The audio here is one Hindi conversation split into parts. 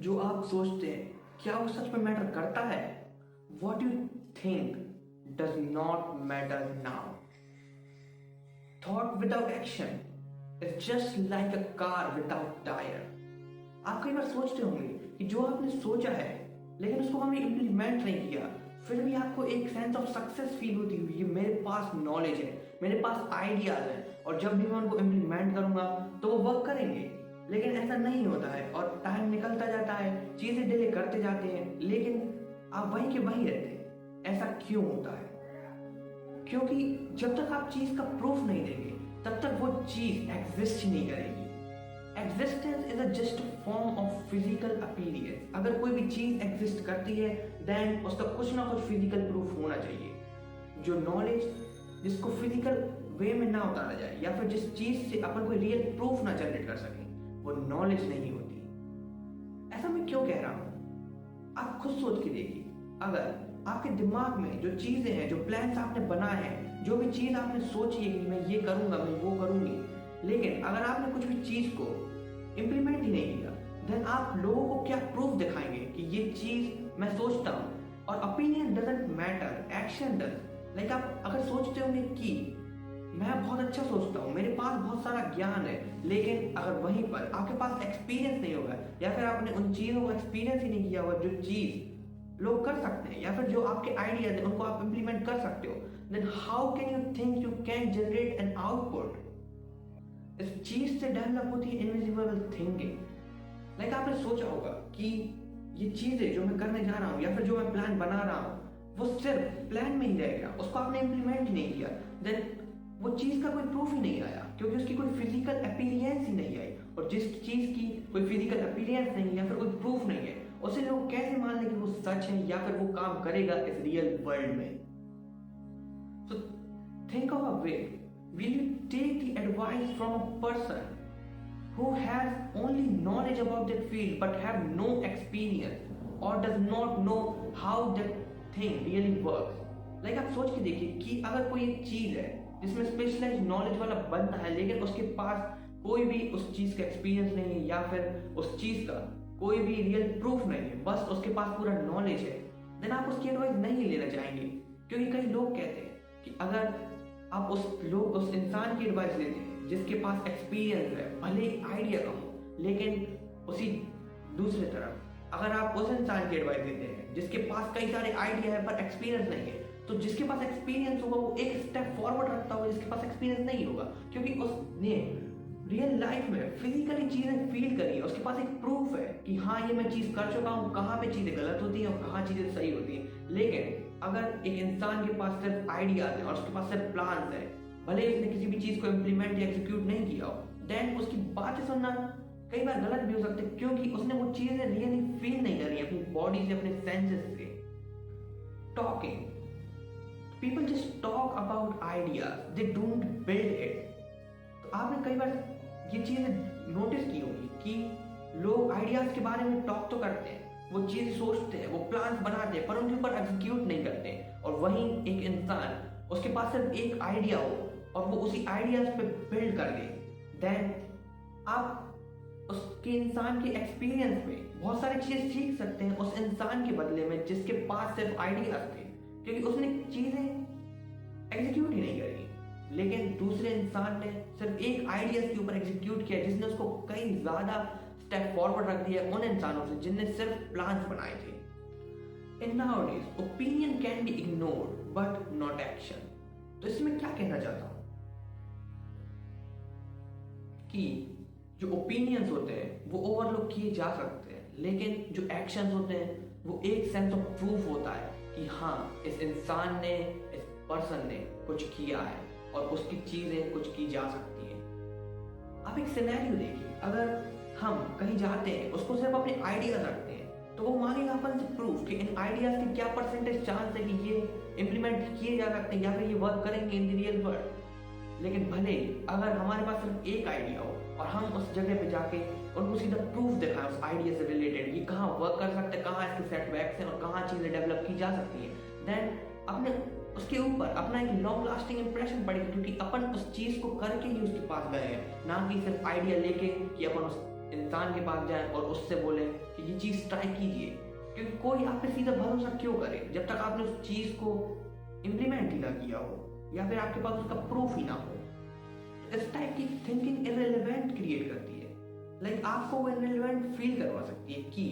जो आप सोचते हैं क्या वो सच में मैटर करता है? What you think does not matter now. Thought without action is just like a car without tyre. आप कई बार सोचते होंगे कि जो आपने सोचा है लेकिन उसको हमने इम्प्लीमेंट नहीं किया, फिर भी आपको एक सेंस ऑफ सक्सेस फील होती हुई, मेरे पास नॉलेज है, मेरे पास आइडियाज है और जब भी मैं उनको इम्प्लीमेंट करूंगा तो वो वर्क करेंगे। लेकिन ऐसा नहीं होता है और टाइम निकलता जाता है, चीजें डिले करते जाते हैं, लेकिन आप वहीं के वहीं रहते हैं। ऐसा क्यों होता है? क्योंकि जब तक आप चीज का प्रूफ नहीं देंगे तब तक वो चीज एग्जिस्ट ही नहीं करेगी। Existence is a just form of physical appearance. अगर कोई भी चीज एग्जिस्ट करती है देन उसका कुछ ना कुछ फिजिकल प्रूफ होना चाहिए। जो नॉलेज जिसको फिजिकल वे में ना उतारा जाए या फिर जिस चीज से अपन कोई रियल प्रूफ ना जनरेट कर सके, वो नॉलेज नहीं होती। ऐसा मैं क्यों कह रहा हूं? आप खुद सोच के देखिए, अगर आपके दिमाग में जो चीजें हैं, जो प्लान्स आपने बनाए हैं, जो भी चीज आपने सोची है कि मैं ये करूंगा, मैं वो करूंगी, लेकिन अगर आपने कुछ भी चीज को इंप्लीमेंट ही नहीं किया, देन आप लोगों को क्या प्रूफ दिखाएंगे कि ये चीज मैं सोचता हूं? और opinion doesn't matter, action does. Like आप अगर सोचते होंगे कि मैं बहुत अच्छा सोचता हूँ, मेरे पास बहुत सारा ज्ञान है, लेकिन अगर वहीं पर आपके पास एक्सपीरियंस नहीं होगा या फिर आपने उन चीजों को एक्सपीरियंस ही नहीं किया होगा जो चीज लोग कर सकते हैं या फिर जो आपके आइडियाज हैं उनको आप इंप्लीमेंट कर सकते हो, then how can you think you can generate an output? इस चीज से डेवलप होती है इनविजिबल थिंकिंग। लाइक आपने सोचा होगा कि ये चीजें जो मैं करने जा रहा हूँ या फिर जो मैं प्लान बना रहा हूँ वो सिर्फ प्लान में ही रह गया, उसको आपने इंप्लीमेंट ही नहीं किया, देन वो चीज का कोई प्रूफ ही नहीं आया क्योंकि उसकी कोई फिजिकल अपीयरेंस ही नहीं आई। और जिस चीज की कोई फिजिकल अपीयरेंस नहीं है या फिर कोई प्रूफ नहीं है, उसे लोग कैसे मान लें कि वो सच है या फिर वो काम करेगा इस रियल वर्ल्ड में? So think of a way, will you take the advice from a person who has only knowledge about that field but have no experience or does not know how that thing really works? Like आप सोच के देखिए कि अगर कोई एक चीज है जिसमें स्पेशलाइज नॉलेज वाला बंदा है लेकिन उसके पास कोई भी उस चीज का एक्सपीरियंस नहीं है या फिर उस चीज का कोई भी रियल प्रूफ नहीं है, बस उसके पास पूरा नॉलेज है, देन आप उसकी एडवाइस नहीं लेना चाहेंगे। क्योंकि कई लोग कहते हैं कि अगर आप उस इंसान की एडवाइस लेते हैं जिसके पास एक्सपीरियंस है, भले आइडिया कम हो, लेकिन उसी दूसरी तरफ अगर आप उस इंसान की एडवाइस देते हैं जिसके पास कई सारे आइडिया है पर एक्सपीरियंस नहीं है, तो जिसके पास एक्सपीरियंस होगा वो एक स्टेप फॉरवर्ड रखता होगा, जिसके पास एक्सपीरियंस नहीं होगा क्योंकि उसने रियल लाइफ में फिजिकली चीजें फील करी है, उसके पास एक प्रूफ है कि हाँ ये मैं चीज कर चुका हूँ, कहाँ पे चीजें गलत होती हैं और कहाँ चीजें सही होती हैं। लेकिन अगर एक इंसान के पास सिर्फ आइडियाज है और उसके पास सिर्फ प्लान है, भले उसने किसी भी चीज को इम्प्लीमेंट या एग्जीक्यूट नहीं किया हो, देन उसकी बातें सुनना कई बार गलत भी हो सकते हैं क्योंकि उसने वो चीजें रियली फील नहीं करी अपनी बॉडी से, अपने सेंसेस से। Talking, people just talk about ideas, they don't build it. तो आपने कई बार ये चीजें नोटिस की होगी कि लोग आइडियाज के बारे में टॉक तो करते हैं, वो चीज सोचते हैं, वो प्लान्स बनाते हैं पर उनके ऊपर एग्जीक्यूट नहीं करते। और वहीं एक इंसान उसके पास सिर्फ एक आइडिया हो और वो उसी आइडियाज पे बिल्ड कर दे, देन आप उसके इंसान के एक्सपीरियंस में बहुत सारी चीजें सीख सकते हैं उस इंसान के बदले में जिसके पास सिर्फ आइडियाज थे, क्योंकि उसने चीजें एग्जीक्यूट ही नहीं करी। लेकिन दूसरे इंसान ने सिर्फ एक आइडियाज के ऊपर एग्जीक्यूट किया जिसने उसको कई ज्यादा स्टेप फॉरवर्ड रख दिया उन इंसानों से जिनने सिर्फ प्लान्स बनाए थे। In nowadays, opinion can be ignored but not action. तो इसमें क्या कहना चाहता हूं कि जो ओपिनियंस होते हैं वो ओवरलुक किए जा सकते हैं, लेकिन जो एक्शंस होते हैं वो एक सेंस ऑफ प्रूफ होता है कि हाँ इस इंसान ने, इस पर्सन ने कुछ किया है और उसकी चीजें कुछ की जा सकती हैं। आप एक सिनेरियो देखिए, अगर हम कहीं जाते हैं, उसको सिर्फ अपने आइडियाज रखते हैं तो वो मांगेगा अपन से प्रूफ कि इन आइडियाज के क्या परसेंटेज चांस है कि ये इंप्लीमेंट किए जा सकते हैं या फिर ये वर्क करेंगे इन द रियल वर्ल्ड। लेकिन भले अगर हमारे पास सिर्फ एक आइडिया हो और हम उस जगह पे जाके उनको सीधा प्रूफ दिखाएं उस आइडिया से रिलेटेड, ये कहाँ वर्क कर सकते हैं, कहाँ इसके सेटबैक्स हैं और कहाँ चीजें डेवलप की जा सकती हैं, देन अपने उसके ऊपर अपना एक लॉन्ग लास्टिंग इंप्रेशन पड़ेगा क्योंकि अपन उस चीज को करके ही उसके पास गए हैं, ना कि सिर्फ आइडिया लेके कि अपन उस इंसान के पास जाए और उससे बोले कि ये चीज़ ट्राई कीजिए, क्योंकि कोई आप पे सीधा भरोसा क्यों करे जब तक आपने उस चीज़ को इम्प्लीमेंट ही ना किया हो या फिर आपके पास उसका प्रूफ ही ना हो। इस टाइप की थिंकिंग इररिलेवेंट क्रिएट करती है। लाइक आपको वो इररिलेवेंट फील करवा सकती है कि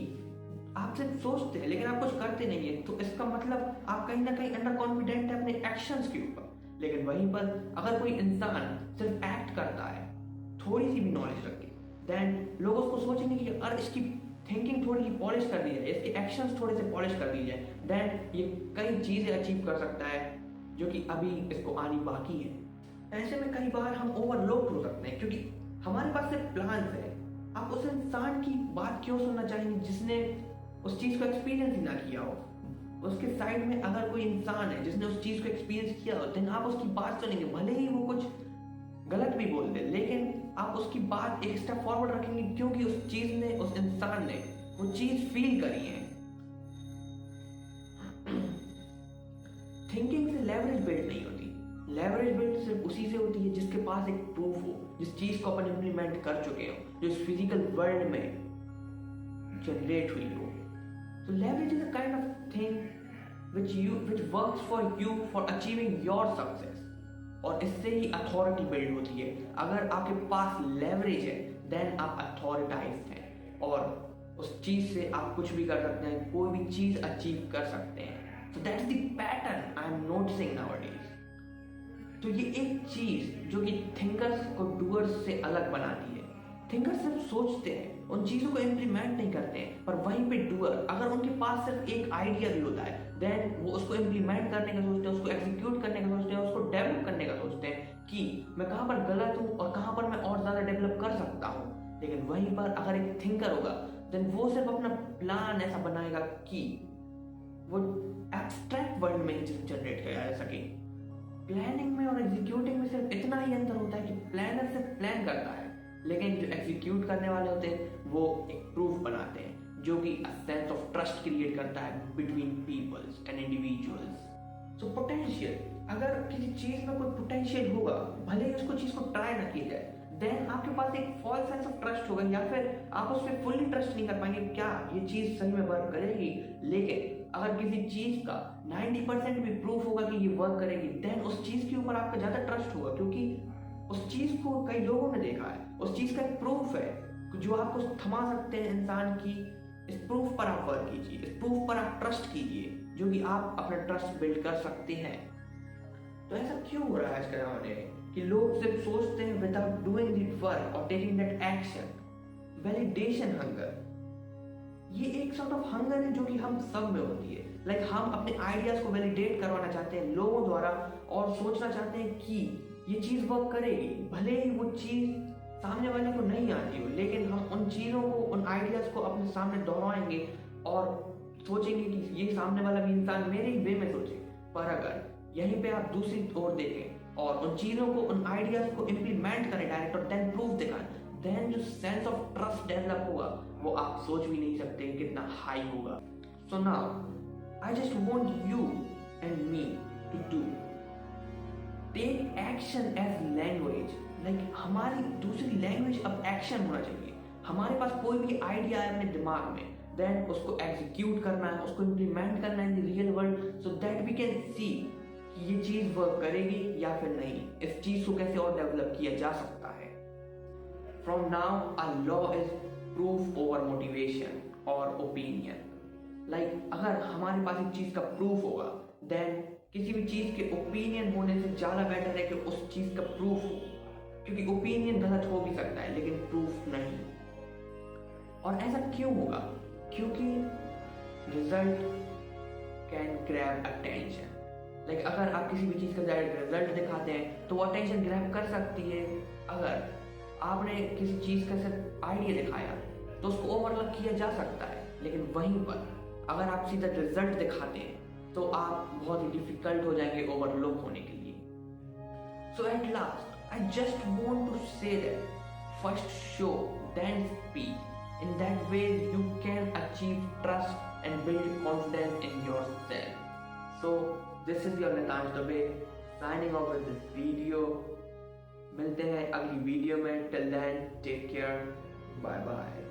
आप सिर्फ सोचते हैं लेकिन आप कुछ करते नहीं है, तो इसका मतलब आप कहीं ना कहीं अंडर कॉन्फिडेंट है अपने एक्शंस के ऊपर। लेकिन वहीं पर अगर कोई इंसान सिर्फ एक्ट करता है थोड़ी सी भी नॉलेज रख के, देन लोग उसको सोचेंगे कि यार इसकी थिंकिंग थोड़ी सी पॉलिश कर दी जाए, इसके एक्शंस थोड़े से पॉलिश कर दी जाए, देन ये कई चीज़ें अचीव कर सकता है जो कि अभी इसको आनी बाकी है। ऐसे में कई बार हम ओवरलोड हो सकते हैं क्योंकि हमारे पास सिर्फ प्लान है। आप उस इंसान की बात क्यों सुनना चाहेंगे जिसने उस चीज़ को एक्सपीरियंस ही ना किया हो? उसके साइड में अगर कोई इंसान है जिसने उस चीज़ को एक्सपीरियंस किया हो, देन आप उसकी बात सुनेंगे, भले ही वो कुछ गलत भी बोल दे, लेकिन आप उसकी बात एक स्टेप फॉरवर्ड रखेंगे क्योंकि उस चीज़ ने, उस इंसान ने वो चीज़ फील करी है। थिंकिंग से लेवरेज बिल्ड नहीं होती। लेवरेज बिल्ड सिर्फ उसी से होती है जिसके पास एक प्रूफ हो, जिस चीज़ को अपन इम्प्लीमेंट कर चुके हो, जो इस फिजिकल वर्ल्ड में जनरेट हुई हो। So leverage is a kind of thing which works for you for achieving your success. और इससे ही अथॉरिटी बिल्ड होती है। अगर आपके पास लेवरेज है देन आप अथॉरिटाइज हैं और उस चीज से आप कुछ भी कर सकते हैं, कोई भी चीज अचीव कर सकते हैं। So that's the pattern I am noticing nowadays. तो ये एक चीज जो कि थिंकर्स को डूअर्स से अलग बनाती है। थिंकर्स सिर्फ सोचते हैं, उन चीज़ों को इम्प्लीमेंट नहीं करते हैं, पर वहीं पे डूअर अगर उनके पास सिर्फ एक आइडिया भी होता है देन वो उसको इम्प्लीमेंट करने का सोचते हैं, उसको एग्जीक्यूट करने का सोचते हैं, उसको डेवलप करने का सोचते हैं कि मैं कहाँ पर गलत हूँ और कहाँ पर मैं और ज़्यादा डेवलप कर सकता हूँ। लेकिन वहीं पर अगर एक थिंकर होगा देन वो सिर्फ अपना प्लान ऐसा बनाएगा कि वो एब्स्ट्रैक्ट वर्ल्ड में ही जनरेट किया जा सके। प्लानिंग में और एग्जीक्यूटिंग में सिर्फ इतना ही अंतर होता है कि प्लानर सिर्फ प्लान करता है, लेकिन जो एग्जीक्यूट करने वाले होते हैं वो एक प्रूफ बनाते हैं जो कि a sense of trust create करता है between peoples and individuals. So potential, अगर किसी चीज में कोई पोटेंशियल होगा, भले ही उसको चीज को ट्राई ना किया जाए, देन आपके पास एक फॉल्स सेंस ऑफ ट्रस्ट होगा या फिर आप उस पर फुल्ली ट्रस्ट नहीं कर पाएंगे क्या ये चीज सही में वर्क करेगी। लेकिन अगर किसी चीज का 90% भी प्रूफ होगा कि ये वर्क करेगी, देन उस चीज के ऊपर आपका ज्यादा ट्रस्ट होगा क्योंकि उस चीज को कई लोगों ने देखा है, उस चीज का एक प्रूफ है जो आपको थमा सकते हैं इंसान की। इस प्रूफ पर आप वर्क कीजिए, इस प्रूफ पर आप ट्रस्ट कीजिए जो कि आप अपना ट्रस्ट बिल्ड कर सकते हैं। तो ऐसा क्यों हो रहा है आज के जमाने में कि लोग सिर्फ सोचते हैं विदाउट डूइंग द वर्क और taking that action. Validation hunger, ये एक सॉर्ट ऑफ हंगर है जो कि हम सब में होती है। लाइक हम अपने आइडियाज को वैलिडेट करवाना चाहते हैं लोगों द्वारा और सोचना चाहते हैं कि ये चीज़ वर्क करेगी, भले ही वो चीज़ सामने वाले को नहीं आती हो, लेकिन हम उन चीज़ों को, उन आइडियाज़ को अपने सामने दोहराएंगे और सोचेंगे कि ये सामने वाला भी इंसान मेरे ही वे में सोचे। पर अगर यहीं पे आप दूसरी ओर देखें और उन चीज़ों को, उन आइडियाज़ को इम्प्लीमेंट करें डायरेक्ट और देन प्रूफ दिखाएं, देन जो सेंस ऑफ ट्रस्ट डेवलप होगा वो आप सोच भी नहीं सकते कितना हाई होगा। So now I just want you and me to do take action as language. Like हमारी दूसरी लैंग्वेज अब एक्शन होना चाहिए। हमारे पास कोई भी आइडिया है अपने दिमाग में, देन उसको एग्जीक्यूट करना है, उसको इम्प्लीमेंट करना है in the real world so that we can see कि ये चीज़ वर्क करेगी या फिर नहीं, इस चीज़ को कैसे और डेवलप किया जा सकता है। From now a law is proof over motivation और ओपिनियन। लाइक अगर हमारे पास एक चीज़ का प्रूफ होगा देन किसी भी चीज़ के ओपिनियन होने से ज़्यादा बेटर है कि उस चीज़ का प्रूफ हो, क्योंकि ओपिनियन गलत हो भी सकता है लेकिन प्रूफ नहीं। और ऐसा क्यों होगा? क्योंकि result can grab attention. Like अगर आप किसी भी चीज़ का डायरेक्ट रिजल्ट दिखाते हैं तो वो अटेंशन ग्रैब कर सकती है। अगर आपने किसी चीज़ का सिर्फ आइडिया दिखाया तो उसको ओवरलुक किया जा सकता है, लेकिन वहीं पर अगर आप सीधा रिजल्ट दिखाते हैं तो आप बहुत ही डिफिकल्ट हो जाएंगे ओवरलुक होने के लिए। So at last I just want to say that first show then speak. In that way you can achieve trust and build confidence in yourself. So this is your Nitansh Dubey signing off with this video. मिलते हैं अगली वीडियो में। Till then take care. Bye bye.